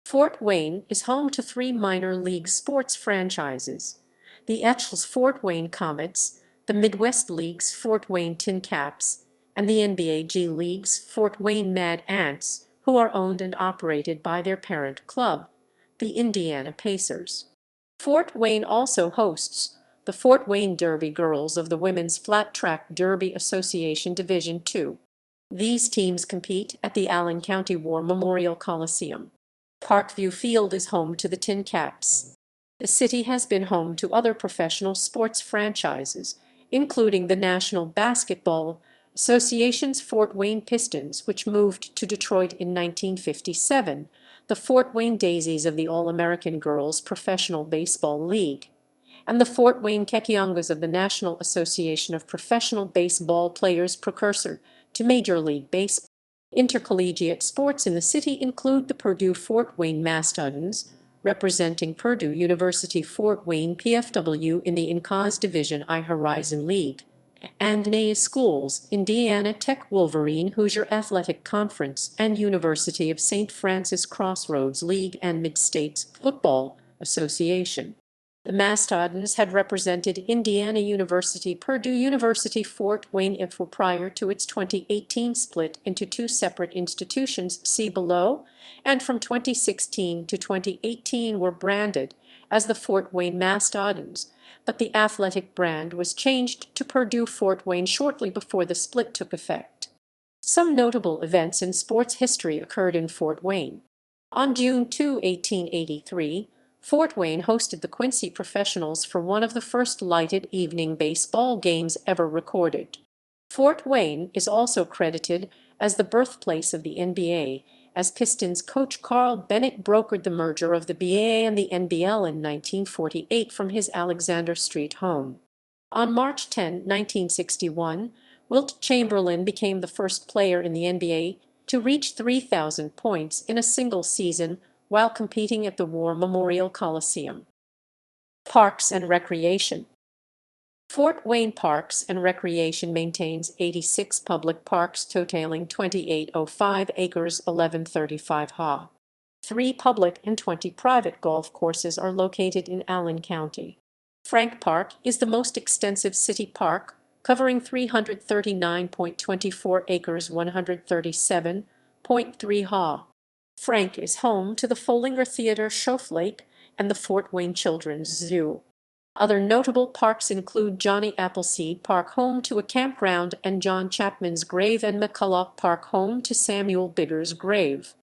Fort Wayne is home to 3 minor league sports franchises: the Etchells Fort Wayne Comets, the Midwest League's Fort Wayne Tin Caps, and the NBA G League's Fort Wayne Mad Ants, who are owned and operated by their parent club, the Indiana Pacers. Fort Wayne also hosts the Fort Wayne Derby Girls of the Women's Flat Track Derby Association Division II. These teams compete at the Allen County War Memorial Coliseum. Parkview Field is home to the Tin Caps. The city has been home to other professional sports franchises, including the National Basketball Association's Fort Wayne Pistons, which moved to Detroit in 1957, the Fort Wayne Daisies of the All-American Girls Professional Baseball League, and the Fort Wayne Kekiongas of the National Association of Professional Baseball Players, precursor to Major League Baseball. Intercollegiate sports in the city include the Purdue Fort Wayne Mastodons, representing Purdue University Fort Wayne PFW in the INCAS Division I Horizon League, and NAIA Schools, Indiana Tech Wolverine Hoosier Athletic Conference, and University of St. Francis Crossroads League and Mid-States Football Association. The Mastodons had represented Indiana University, Purdue University, Fort Wayne IFW prior to its 2018 split into two separate institutions, see below, and from 2016 to 2018 were branded as the Fort Wayne Mastodons, but the athletic brand was changed to Purdue Fort Wayne shortly before the split took effect. Some notable events in sports history occurred in Fort Wayne. On June 2, 1883, Fort Wayne hosted the Quincy Professionals for one of the first lighted evening baseball games ever recorded. Fort Wayne is also credited as the birthplace of the NBA, as Pistons coach Carl Bennett brokered the merger of the BA and the NBL in 1948 from his Alexander Street home. On March 10, 1961, Wilt Chamberlain became the first player in the NBA to reach 3,000 points in a single season while competing at the War Memorial Coliseum. Parks and Recreation. Fort Wayne Parks and Recreation maintains 86 public parks totaling 2,805 acres, 1135 ha. 3 public and 20 private golf courses are located in Allen County. Frank Park is the most extensive city park, covering 339.24 acres, 137.3 ha. Frank is home to the Follinger Theater, Schoaf Lake, and the Fort Wayne Children's Zoo. Other notable parks include Johnny Appleseed Park, home to a campground, and John Chapman's grave, and McCulloch Park, home to Samuel Bigger's grave.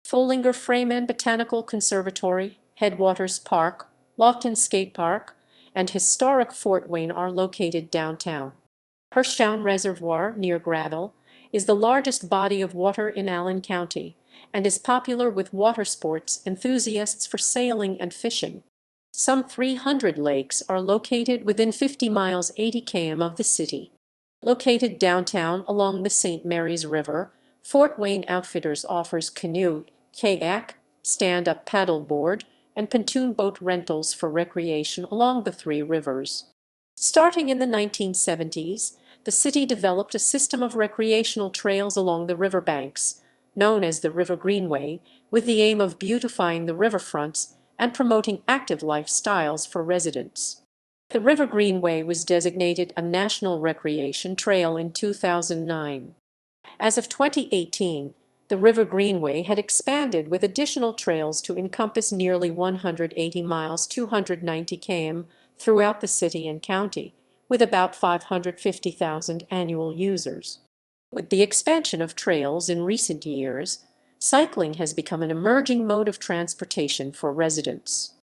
Follinger Freeman Botanical Conservatory, Headwaters Park, Lofton Skate Park, and historic Fort Wayne are located downtown. Hershtown Reservoir, near Gravel, is the largest body of water in Allen County and is popular with water sports enthusiasts for sailing and fishing. Some 300 lakes are located within 50 miles 80 km of the city. Located downtown along the St. Mary's River, Fort Wayne Outfitters offers canoe, kayak, stand-up paddleboard, and pontoon boat rentals for recreation along the 3 rivers. Starting in the 1970s, the city developed a system of recreational trails along the riverbanks, known as the River Greenway, with the aim of beautifying the riverfronts and promoting active lifestyles for residents. The River Greenway was designated a National Recreation Trail in 2009. As of 2018, the River Greenway had expanded with additional trails to encompass nearly 180 miles, 290 km, throughout the city and county, with about 550,000 annual users. With the expansion of trails in recent years, cycling has become an emerging mode of transportation for residents.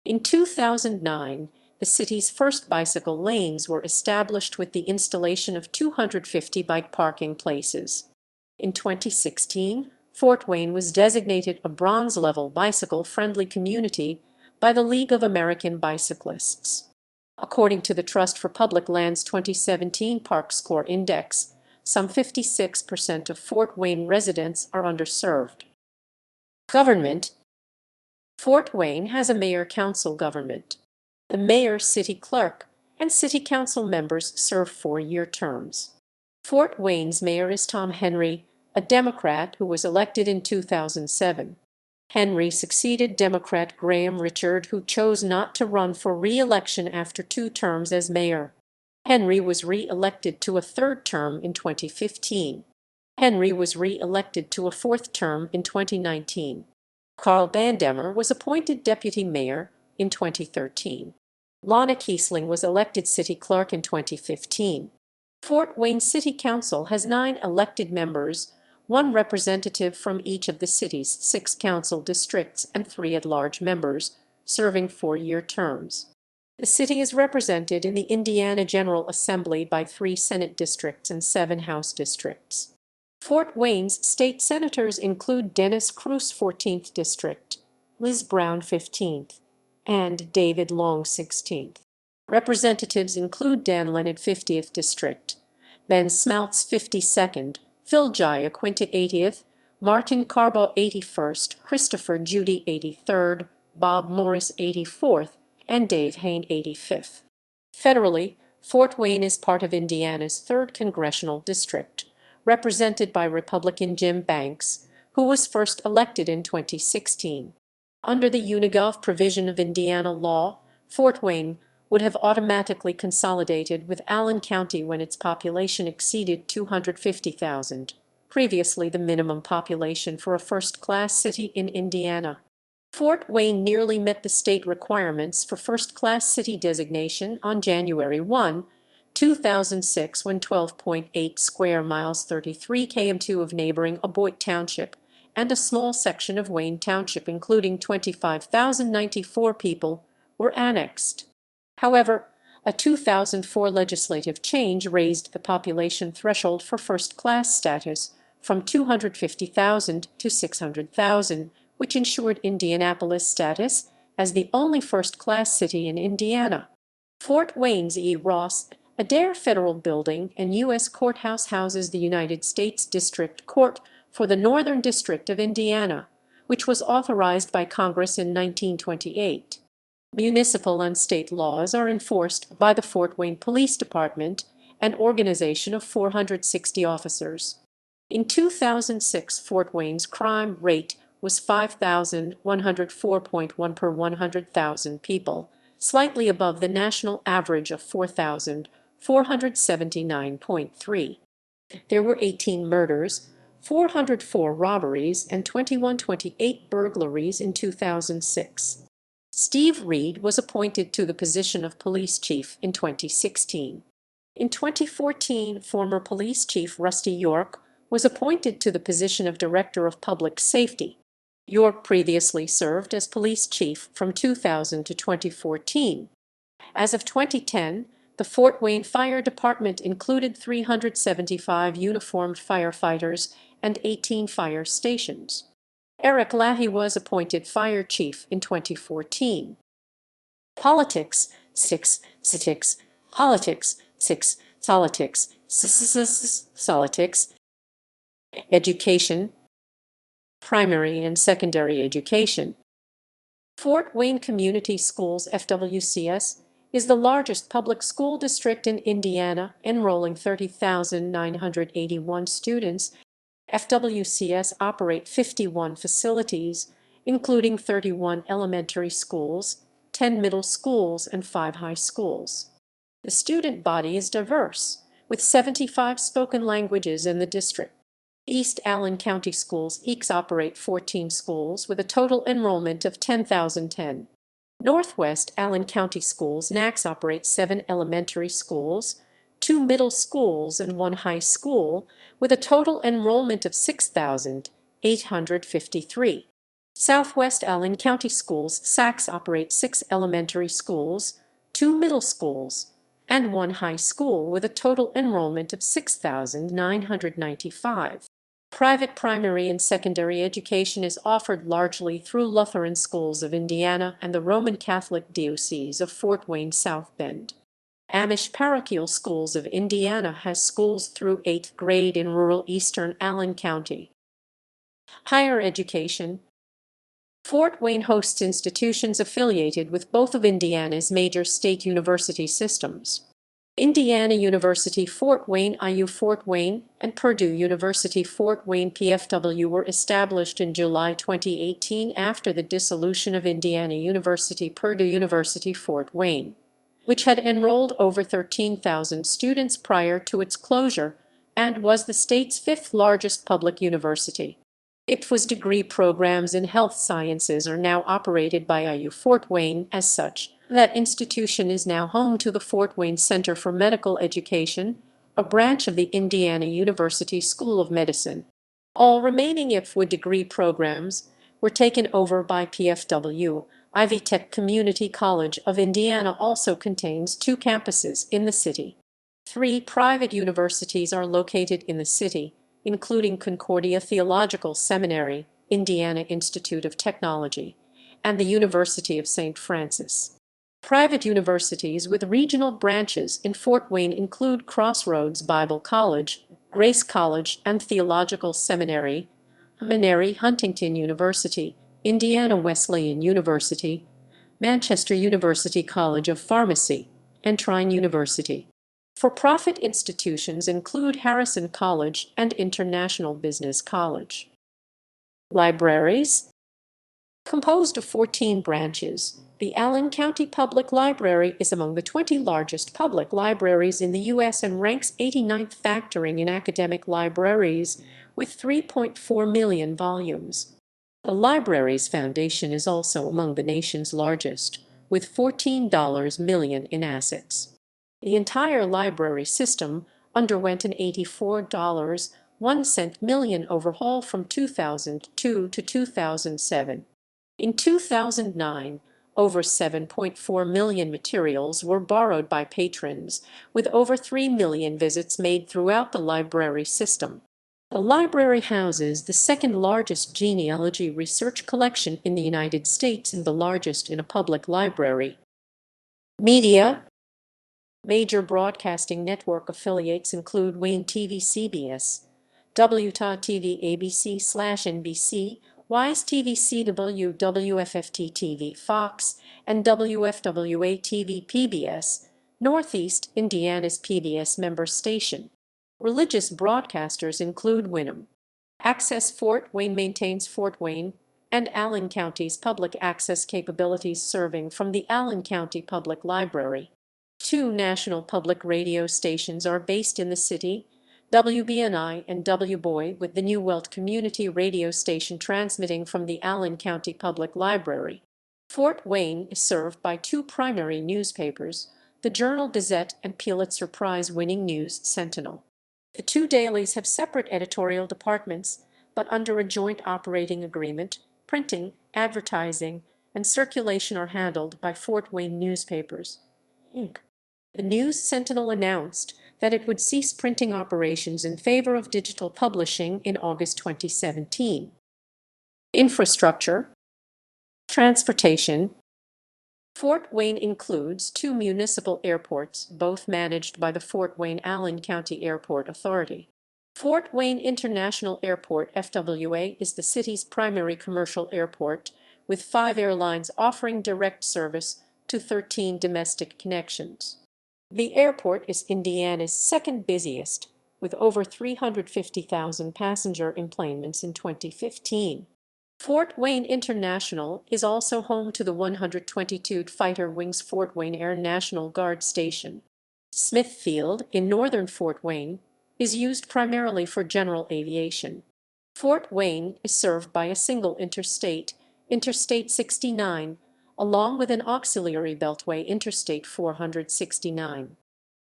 In 2009, the city's first bicycle lanes were established with the installation of 250 bike parking places. In 2016, Fort Wayne was designated a bronze-level bicycle-friendly community by the League of American Bicyclists. According to the Trust for Public Lands 2017 Park Score Index, some 56% of Fort Wayne residents are underserved. Government. Fort Wayne has a mayor-council government. The mayor, city clerk, and city council members serve 4-year terms. Fort Wayne's mayor is Tom Henry, a Democrat who was elected in 2007. Henry succeeded Democrat Graham Richard, who chose not to run for re-election after 2 terms as mayor. Henry was re-elected to a 3rd term in 2015. Henry was re-elected to a 4th term in 2019. Carl Bandemer was appointed deputy mayor in 2013. Lana Kiesling was elected city clerk in 2015. Fort Wayne City Council has 9 elected members, 1 representative from each of the city's 6 council districts, and 3 at-large members, serving 4-year terms. The city is represented in the Indiana General Assembly by 3 Senate districts and 7 House districts. Fort Wayne's state senators include Dennis Cruz, 14th District, Liz Brown, 15th, and David Long, 16th. Representatives include Dan Leonard, 50th District, Ben Smaltz, 52nd, Phil Giaquinta, 80th, Martin Carbo, 81st, Christopher Judy, 83rd, Bob Morris, 84th, and Dave Hayne, 85th. Federally, Fort Wayne is part of Indiana's 3rd Congressional District, represented by Republican Jim Banks, who was first elected in 2016. Under the Unigov provision of Indiana law, Fort Wayne would have automatically consolidated with Allen County when its population exceeded 250,000, previously the minimum population for a first-class city in Indiana. Fort Wayne nearly met the state requirements for first-class city designation on January 1, 2006, when 12.8 square miles, 33 km2 of neighboring Aboit Township and a small section of Wayne Township, including 25,094 people, were annexed. However, a 2004 legislative change raised the population threshold for first-class status from 250,000 to 600,000, which ensured Indianapolis status as the only first-class city in Indiana. Fort Wayne's E. Ross Adair Federal Building and U.S. Courthouse houses the United States District Court for the Northern District of Indiana, which was authorized by Congress in 1928. Municipal and state laws are enforced by the Fort Wayne Police Department, an organization of 460 officers. In 2006, Fort Wayne's crime rate was 5,104.1 per 100,000 people, slightly above the national average of 4,479.3. There were 18 murders, 404 robberies, and 2128 burglaries in 2006. Steve Reed was appointed to the position of police chief in 2016. In 2014, former police chief Rusty York was appointed to the position of Director of Public Safety. York previously served as police chief from 2000 to 2014. As of 2010, the Fort Wayne Fire Department included 375 uniformed firefighters and 18 fire stations. Eric Lahey was appointed fire chief in 2014. Politics, 6, politics, politics, 6, politics, politics. Education, primary and secondary education. Fort Wayne Community Schools (FWCS) is the largest public school district in Indiana, enrolling 30,981 students. FWCS operate 51 facilities, including 31 elementary schools, 10 middle schools, and 5 high schools. The student body is diverse, with 75 spoken languages in the district. East Allen County Schools (EACS) operate 14 schools with a total enrollment of 10,010. Northwest Allen County Schools (NACS) operate 7 elementary schools, 2 middle schools, and 1 high school, with a total enrollment of 6,853. Southwest Allen County Schools (SACS) operate 6 elementary schools, 2 middle schools, and 1 high school, with a total enrollment of 6,995. Private primary and secondary education is offered largely through Lutheran Schools of Indiana and the Roman Catholic Diocese of Fort Wayne South Bend. Amish Parochial Schools of Indiana has schools through 8th grade in rural eastern Allen County. Higher education. Fort Wayne hosts institutions affiliated with both of Indiana's major state university systems. Indiana University Fort Wayne (IU Fort Wayne) and Purdue University Fort Wayne (PFW) were established in July 2018 after the dissolution of Indiana University Purdue University Fort Wayne, which had enrolled over 13,000 students prior to its closure and was the state's 5th largest public university. IPFW's degree programs in health sciences are now operated by IU Fort Wayne. As such, that institution is now home to the Fort Wayne Center for Medical Education, a branch of the Indiana University School of Medicine. All remaining IPFW degree programs were taken over by PFW, Ivy Tech Community College of Indiana also contains 2 campuses in the city. 3 private universities are located in the city, including Concordia Theological Seminary, Indiana Institute of Technology, and the University of St. Francis. Private universities with regional branches in Fort Wayne include Crossroads Bible College, Grace College and Theological Seminary, Huntington University, Indiana Wesleyan University, Manchester University College of Pharmacy, and Trine University. For-profit institutions include Harrison College and International Business College. Libraries. Composed of 14 branches, the Allen County Public Library is among the 20 largest public libraries in the U.S. and ranks 89th factoring in academic libraries, with 3.4 million volumes. The library's foundation is also among the nation's largest, with $14 million in assets. The entire library system underwent an $84.01 million overhaul from 2002 to 2007. In 2009, over 7.4 million materials were borrowed by patrons, with over 3 million visits made throughout the library system. The library houses the second largest genealogy research collection in the United States and the largest in a public library. Media. Major broadcasting network affiliates include Wayne TV CBS, WTA TV ABC/NBC, Wise TV CW, WFFT TV Fox, and WFWA TV PBS, Northeast Indiana's PBS member station. Religious broadcasters include Winham. Access Fort Wayne maintains Fort Wayne and Allen County's public access capabilities serving from the Allen County Public Library. 2 national public radio stations are based in the city, WBNI and WBOY, with the New Welt Community Radio Station transmitting from the Allen County Public Library. Fort Wayne is served by 2 primary newspapers, the Journal-Gazette and Pulitzer Prize-winning News Sentinel. The 2 dailies have separate editorial departments, but under a joint operating agreement, printing, advertising, and circulation are handled by Fort Wayne Newspapers, Inc. The News Sentinel announced that it would cease printing operations in favor of digital publishing in August 2017. Infrastructure. Transportation. Fort Wayne includes 2 municipal airports, both managed by the Fort Wayne-Allen County Airport Authority. Fort Wayne International Airport, FWA, is the city's primary commercial airport, with 5 airlines offering direct service to 13 domestic connections. The airport is Indiana's second busiest, with over 350,000 passenger enplanements in 2015. Fort Wayne International is also home to the 122 Fighter Wings Fort Wayne Air National Guard Station. Smith Field in northern Fort Wayne is used primarily for general aviation. Fort Wayne is served by a single interstate, Interstate 69, along with an auxiliary beltway, Interstate 469.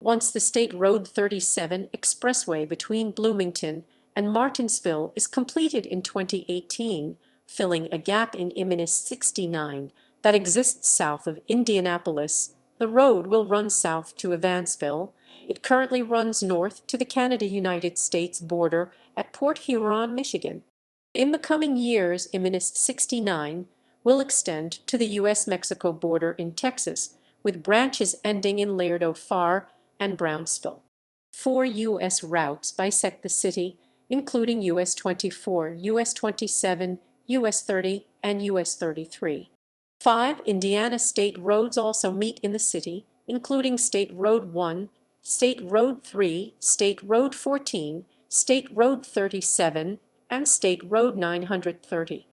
Once the State Road 37 expressway between Bloomington and Martinsville is completed in 2018, filling a gap in Imminus 69 that exists south of Indianapolis, the road will run south to Evansville. It currently runs north to the Canada-United States border at Port Huron, Michigan. In the coming years, Imminus 69 will extend to the U.S.-Mexico border in Texas, with branches ending in Laredo Far and Brownsville. 4 U.S. routes bisect the city, including U.S. 24, U.S. 27, U.S. 30, and U.S. 33. 5 Indiana state roads also meet in the city, including State Road 1, State Road 3, State Road 14, State Road 37, and State Road 930.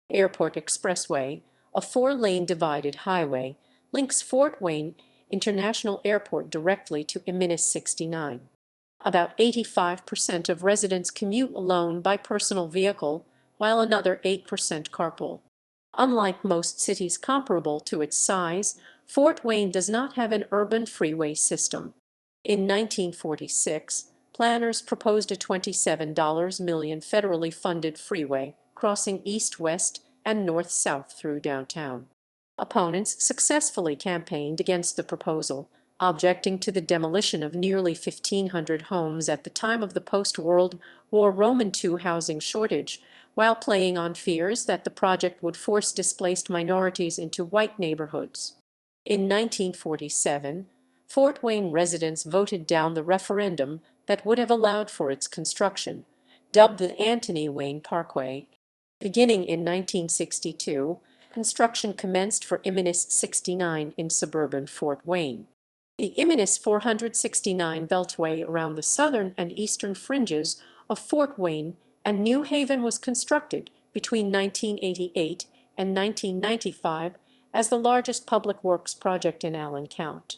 Airport Expressway, a 4-lane divided highway, links Fort Wayne International Airport directly to Imminus 69. About 85% of residents commute alone by personal vehicle, while another 8% carpool. Unlike most cities comparable to its size, Fort Wayne does not have an urban freeway system. In 1946, planners proposed a $27 million federally funded freeway crossing east-west and north-south through downtown. Opponents successfully campaigned against the proposal, objecting to the demolition of nearly 1,500 homes at the time of the post-World War II housing shortage, while playing on fears that the project would force displaced minorities into white neighborhoods. In 1947, Fort Wayne residents voted down the referendum that would have allowed for its construction, dubbed the Anthony Wayne Parkway. Beginning in 1962, construction commenced for Imminus 69 in suburban Fort Wayne. The Imminus 469 beltway around the southern and eastern fringes of Fort Wayne and New Haven was constructed between 1988 and 1995 as the largest public works project in Allen County.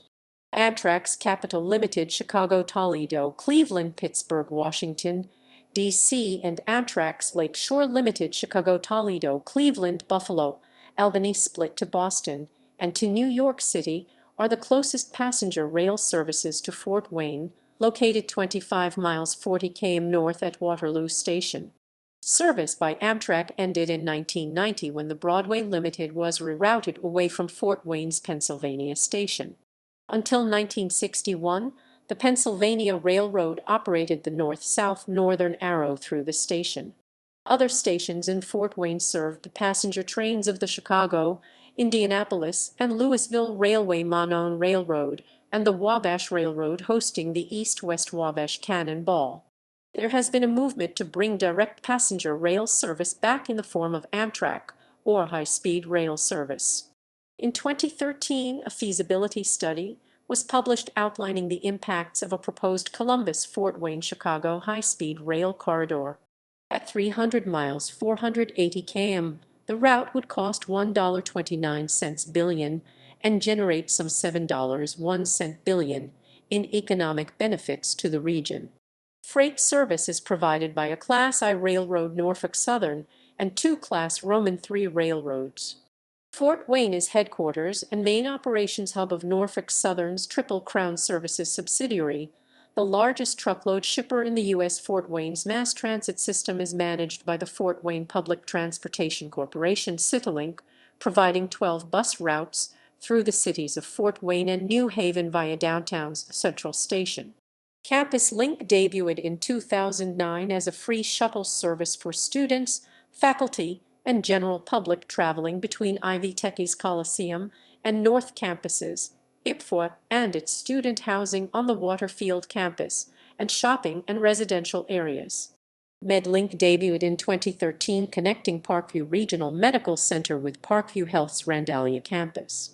Amtrak's Capital Limited Chicago, Toledo, Cleveland, Pittsburgh, Washington, D.C., and Amtrak's Lakeshore Limited Chicago, Toledo, Cleveland, Buffalo, Albany split to Boston, and to New York City are the closest passenger rail services to Fort Wayne, located 25 miles 40 km north at Waterloo Station. Service by Amtrak ended in 1990 when the Broadway Limited was rerouted away from Fort Wayne's Pennsylvania station. Until 1961, the Pennsylvania Railroad operated the north-south Northern Arrow through the station. Other stations in Fort Wayne served the passenger trains of the Chicago, Indianapolis, and Louisville Railway Monon Railroad, and the Wabash Railroad hosting the East-West Wabash Cannonball. There has been a movement to bring direct passenger rail service back in the form of Amtrak, or high-speed rail service. In 2013, a feasibility study was published outlining the impacts of a proposed Columbus-Fort Wayne-Chicago high-speed rail corridor. At 300 miles, 480 km, the route would cost $1.29 billion and generate some $7.01 billion in economic benefits to the region. Freight service is provided by a Class I railroad, Norfolk Southern, and two Class Roman III railroads. Fort Wayne is headquarters and main operations hub of Norfolk Southern's Triple Crown Services subsidiary, the largest truckload shipper in the U.S. Fort Wayne's mass transit system is managed by the Fort Wayne Public Transportation Corporation Citylink, providing 12 bus routes through the cities of Fort Wayne and New Haven via downtown's Central Station. Campus Link debuted in 2009 as a free shuttle service for students, faculty, and general public traveling between Ivy Tech's Coliseum and North campuses, IPFOA, and its student housing on the Waterfield campus, and shopping and residential areas. MedLink debuted in 2013, connecting Parkview Regional Medical Center with Parkview Health's Randalia campus.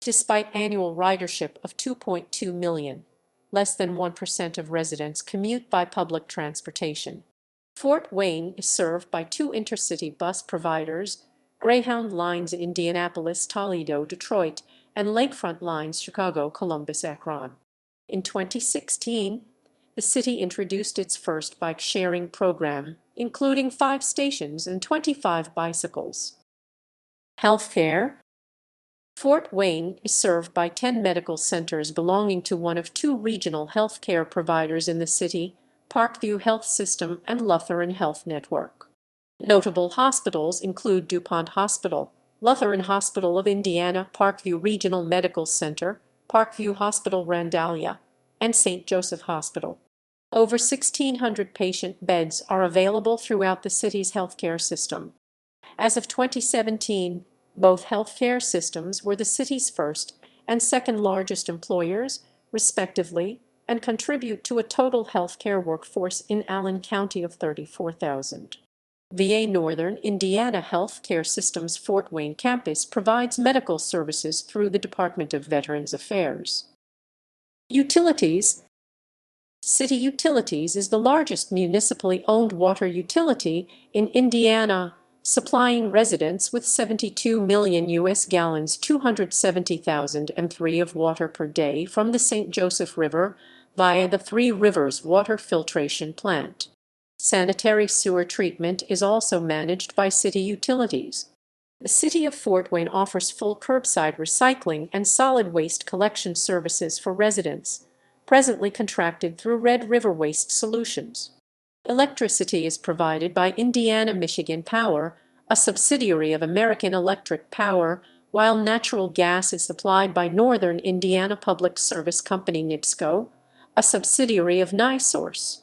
Despite annual ridership of 2.2 million, less than 1% of residents commute by public transportation. Fort Wayne is served by two intercity bus providers, Greyhound Lines Indianapolis, Toledo, Detroit, and Lakefront Lines Chicago, Columbus, Akron. In 2016, the city introduced its first bike-sharing program, including 5 stations and 25 bicycles. Healthcare. Fort Wayne is served by 10 medical centers belonging to one of 2 regional healthcare providers in the city, Parkview Health System and Lutheran Health Network. Notable hospitals include DuPont Hospital, Lutheran Hospital of Indiana, Parkview Regional Medical Center, Parkview Hospital Randalia, and St. Joseph Hospital. Over 1,600 patient beds are available throughout the city's healthcare system. As of 2017, both healthcare systems were the city's first and second largest employers, respectively, and contribute to a total healthcare workforce in Allen County of 34,000. VA Northern Indiana Healthcare System's Fort Wayne campus provides medical services through the Department of Veterans Affairs. Utilities. City Utilities is the largest municipally owned water utility in Indiana, supplying residents with 72 million U.S. gallons, 270,003 of water per day from the St. Joseph River via the Three Rivers Water Filtration Plant. Sanitary sewer treatment is also managed by City Utilities. The City of Fort Wayne offers full curbside recycling and solid waste collection services for residents, presently contracted through Red River Waste Solutions. Electricity is provided by Indiana-Michigan Power, a subsidiary of American Electric Power, while natural gas is supplied by Northern Indiana Public Service Company NIPSCO, a subsidiary of NiSource.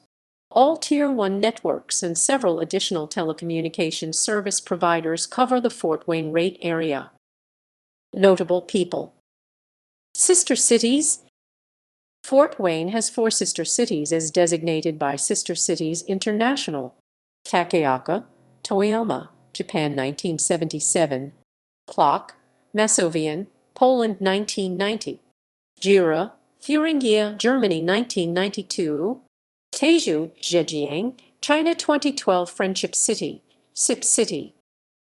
All Tier 1 networks and several additional telecommunications service providers cover the Fort Wayne rate area. Notable people. Sister cities. Fort Wayne has 4 sister cities as designated by Sister Cities International. Kekionga, Toyama, Japan 1977. Klock, Masovian, Poland 1990. Jura, Thuringia, Germany 1992. Taizhou, Zhejiang, China 2012. Friendship City, Sip City.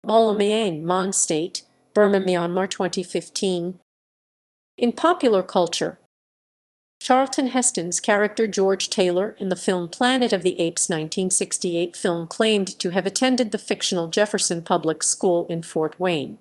Maumee, Mon State, Burma, Myanmar 2015. In popular culture, Charlton Heston's character George Taylor in the film Planet of the Apes 1968 film claimed to have attended the fictional Jefferson Public School in Fort Wayne.